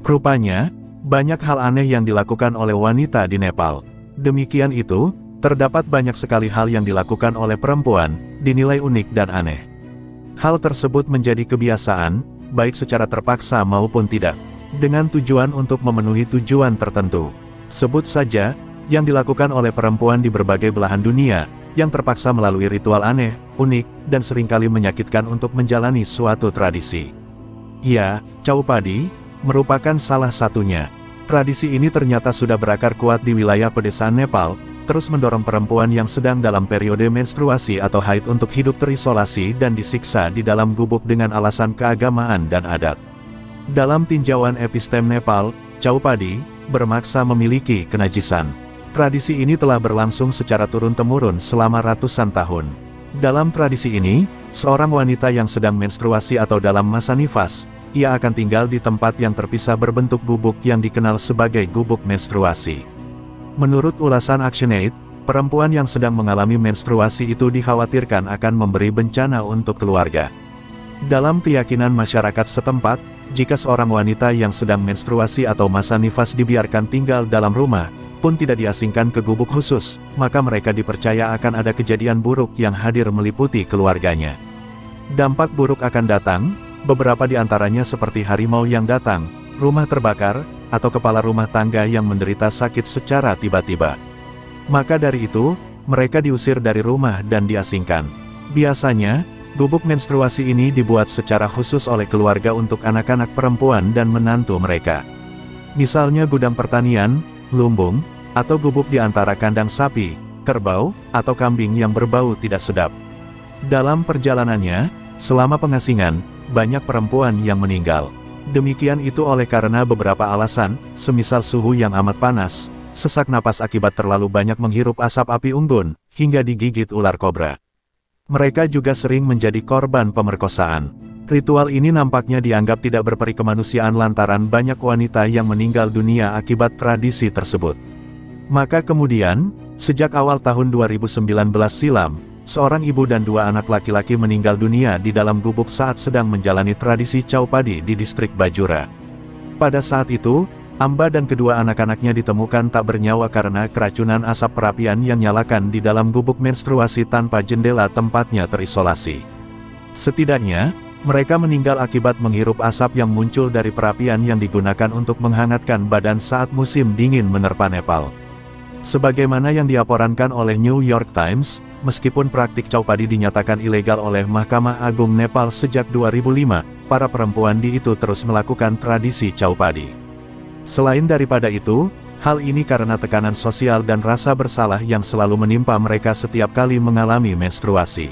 Rupanya, banyak hal aneh yang dilakukan oleh wanita di Nepal. Demikian itu, terdapat banyak sekali hal yang dilakukan oleh perempuan, dinilai unik dan aneh. Hal tersebut menjadi kebiasaan, baik secara terpaksa maupun tidak, dengan tujuan untuk memenuhi tujuan tertentu. Sebut saja, yang dilakukan oleh perempuan di berbagai belahan dunia, yang terpaksa melalui ritual aneh, unik, dan seringkali menyakitkan untuk menjalani suatu tradisi. Ya, Chaupadi merupakan salah satunya. Tradisi ini ternyata sudah berakar kuat di wilayah pedesaan Nepal, terus mendorong perempuan yang sedang dalam periode menstruasi atau haid untuk hidup terisolasi dan disiksa di dalam gubuk dengan alasan keagamaan dan adat. Dalam tinjauan epistem Nepal, Chaupadi bermakna memiliki kenajisan. Tradisi ini telah berlangsung secara turun-temurun selama ratusan tahun. Dalam tradisi ini, seorang wanita yang sedang menstruasi atau dalam masa nifas, ia akan tinggal di tempat yang terpisah berbentuk gubuk yang dikenal sebagai gubuk menstruasi. Menurut ulasan ActionAid, perempuan yang sedang mengalami menstruasi itu dikhawatirkan akan memberi bencana untuk keluarga. Dalam keyakinan masyarakat setempat, jika seorang wanita yang sedang menstruasi atau masa nifas dibiarkan tinggal dalam rumah, pun tidak diasingkan ke gubuk khusus, maka mereka dipercaya akan ada kejadian buruk yang hadir meliputi keluarganya. Dampak buruk akan datang, beberapa di antaranya seperti harimau yang datang, rumah terbakar, atau kepala rumah tangga yang menderita sakit secara tiba-tiba. Maka dari itu, mereka diusir dari rumah dan diasingkan. Biasanya, gubuk menstruasi ini dibuat secara khusus oleh keluarga untuk anak-anak perempuan dan menantu mereka. Misalnya gudang pertanian, lumbung, atau gubuk di antara kandang sapi, kerbau, atau kambing yang berbau tidak sedap. Dalam perjalanannya, selama pengasingan, banyak perempuan yang meninggal. Demikian itu oleh karena beberapa alasan, semisal suhu yang amat panas, sesak napas akibat terlalu banyak menghirup asap api unggun, hingga digigit ular kobra. Mereka juga sering menjadi korban pemerkosaan. Ritual ini nampaknya dianggap tidak berperi kemanusiaan lantaran banyak wanita yang meninggal dunia akibat tradisi tersebut. Maka kemudian, sejak awal tahun 2019 silam, seorang ibu dan dua anak laki-laki meninggal dunia di dalam gubuk saat sedang menjalani tradisi Chaupadi di distrik Bajura. Pada saat itu, Amba dan kedua anak-anaknya ditemukan tak bernyawa karena keracunan asap perapian yang nyalakan di dalam gubuk menstruasi tanpa jendela tempatnya terisolasi. Setidaknya, mereka meninggal akibat menghirup asap yang muncul dari perapian yang digunakan untuk menghangatkan badan saat musim dingin menerpa Nepal. Sebagaimana yang dilaporkan oleh New York Times, meskipun praktik Chaupadi dinyatakan ilegal oleh Mahkamah Agung Nepal sejak 2005, para perempuan di itu terus melakukan tradisi Chaupadi. Selain daripada itu, hal ini karena tekanan sosial dan rasa bersalah yang selalu menimpa mereka setiap kali mengalami menstruasi.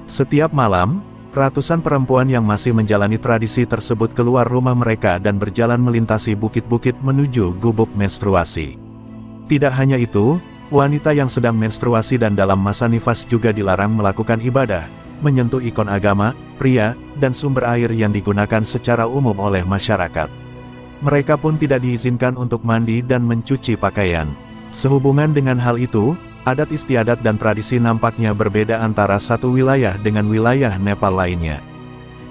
Setiap malam, ratusan perempuan yang masih menjalani tradisi tersebut keluar rumah mereka dan berjalan melintasi bukit-bukit menuju gubuk menstruasi. Tidak hanya itu, wanita yang sedang menstruasi dan dalam masa nifas juga dilarang melakukan ibadah, menyentuh ikon agama, pria, dan sumber air yang digunakan secara umum oleh masyarakat. Mereka pun tidak diizinkan untuk mandi dan mencuci pakaian. Sehubungan dengan hal itu, adat istiadat dan tradisi nampaknya berbeda antara satu wilayah dengan wilayah Nepal lainnya.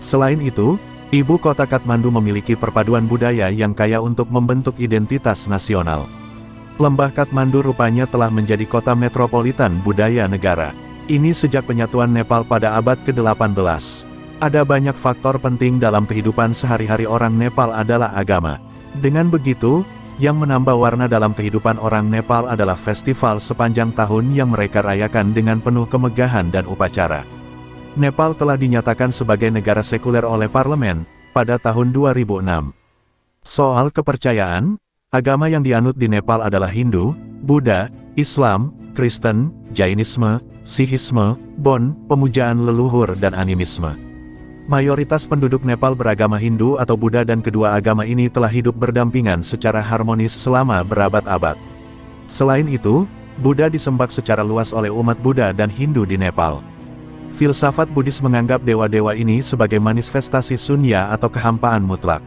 Selain itu, ibu kota Kathmandu memiliki perpaduan budaya yang kaya untuk membentuk identitas nasional. Lembah Kathmandu rupanya telah menjadi kota metropolitan budaya negara. Ini sejak penyatuan Nepal pada abad ke-18. Ada banyak faktor penting dalam kehidupan sehari-hari orang Nepal adalah agama. Dengan begitu, yang menambah warna dalam kehidupan orang Nepal adalah festival sepanjang tahun yang mereka rayakan dengan penuh kemegahan dan upacara. Nepal telah dinyatakan sebagai negara sekuler oleh parlemen pada tahun 2006. Soal kepercayaan, agama yang dianut di Nepal adalah Hindu, Buddha, Islam, Kristen, Jainisme, Sikhisme, Bon, pemujaan leluhur dan animisme. Mayoritas penduduk Nepal beragama Hindu atau Buddha dan kedua agama ini telah hidup berdampingan secara harmonis selama berabad-abad. Selain itu, Buddha disembah secara luas oleh umat Buddha dan Hindu di Nepal. Filsafat Buddhis menganggap dewa-dewa ini sebagai manifestasi sunya atau kehampaan mutlak.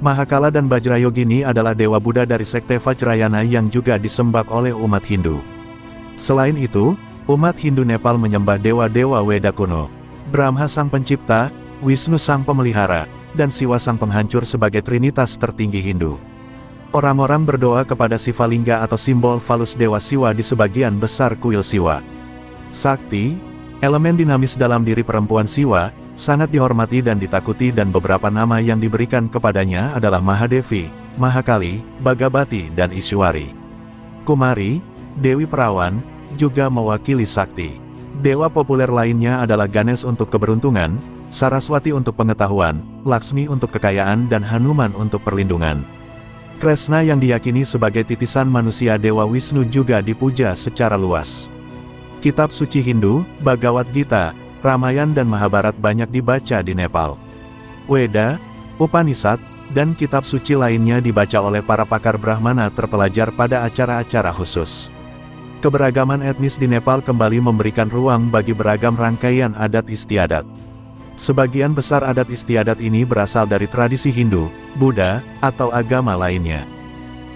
Mahakala dan Vajrayogini adalah dewa Buddha dari sekte Vajrayana yang juga disembah oleh umat Hindu. Selain itu, umat Hindu Nepal menyembah dewa-dewa Weda kuno. Brahma sang pencipta, Wisnu sang pemelihara, dan Siwa sang penghancur sebagai trinitas tertinggi Hindu. Orang-orang berdoa kepada Sivalingga atau simbol falus Dewa Siwa di sebagian besar kuil Siwa. Sakti, elemen dinamis dalam diri perempuan Siwa, sangat dihormati dan ditakuti dan beberapa nama yang diberikan kepadanya adalah Mahadevi, Mahakali, Bhagavati dan Ishwari. Kumari, Dewi Perawan, juga mewakili Sakti. Dewa populer lainnya adalah Ganesh untuk keberuntungan, Saraswati untuk pengetahuan, Laksmi untuk kekayaan dan Hanuman untuk perlindungan. Krishna yang diyakini sebagai titisan manusia Dewa Wisnu juga dipuja secara luas. Kitab suci Hindu, Bhagavad Gita, Ramayana dan Mahabharat banyak dibaca di Nepal. Weda, Upanishad, dan kitab suci lainnya dibaca oleh para pakar Brahmana terpelajar pada acara-acara khusus. Keberagaman etnis di Nepal kembali memberikan ruang bagi beragam rangkaian adat istiadat. Sebagian besar adat istiadat ini berasal dari tradisi Hindu, Buddha, atau agama lainnya.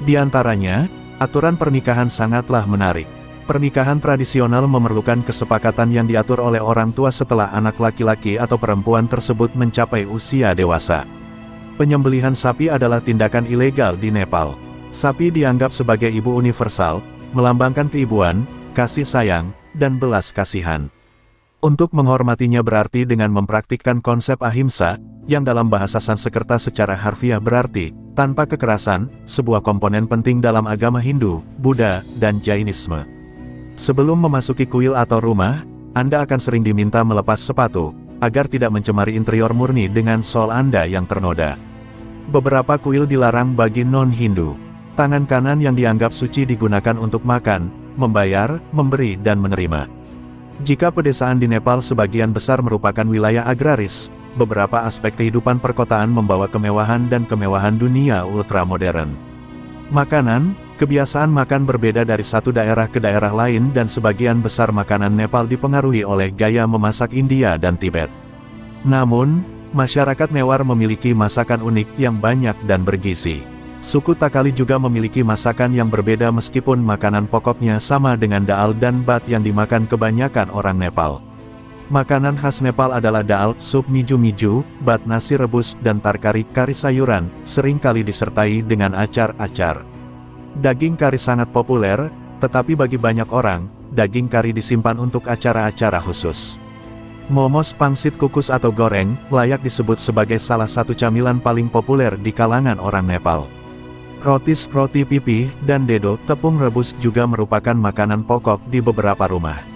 Di antaranya, aturan pernikahan sangatlah menarik. Pernikahan tradisional memerlukan kesepakatan yang diatur oleh orang tua setelah anak laki-laki atau perempuan tersebut mencapai usia dewasa. Penyembelihan sapi adalah tindakan ilegal di Nepal. Sapi dianggap sebagai ibu universal, melambangkan keibuan, kasih sayang, dan belas kasihan. Untuk menghormatinya berarti dengan mempraktikkan konsep ahimsa, yang dalam bahasa Sanskerta secara harfiah berarti, tanpa kekerasan, sebuah komponen penting dalam agama Hindu, Buddha, dan Jainisme. Sebelum memasuki kuil atau rumah, Anda akan sering diminta melepas sepatu, agar tidak mencemari interior murni dengan sol Anda yang ternoda. Beberapa kuil dilarang bagi non-Hindu. Tangan kanan yang dianggap suci digunakan untuk makan, membayar, memberi dan menerima. Jika pedesaan di Nepal sebagian besar merupakan wilayah agraris, beberapa aspek kehidupan perkotaan membawa kemewahan dan kemewahan dunia ultramodern. Makanan, kebiasaan makan berbeda dari satu daerah ke daerah lain dan sebagian besar makanan Nepal dipengaruhi oleh gaya memasak India dan Tibet. Namun, masyarakat Mewar memiliki masakan unik yang banyak dan bergizi. Suku Takali juga memiliki masakan yang berbeda meskipun makanan pokoknya sama dengan daal dan bat yang dimakan kebanyakan orang Nepal. Makanan khas Nepal adalah daal, sup miju-miju, bat nasi rebus dan tarkari kari sayuran, seringkali disertai dengan acar-acar. Daging kari sangat populer, tetapi bagi banyak orang, daging kari disimpan untuk acara-acara khusus. Momos pangsit kukus atau goreng, layak disebut sebagai salah satu camilan paling populer di kalangan orang Nepal. Roti pipi, dan dedo, tepung rebus juga merupakan makanan pokok di beberapa rumah.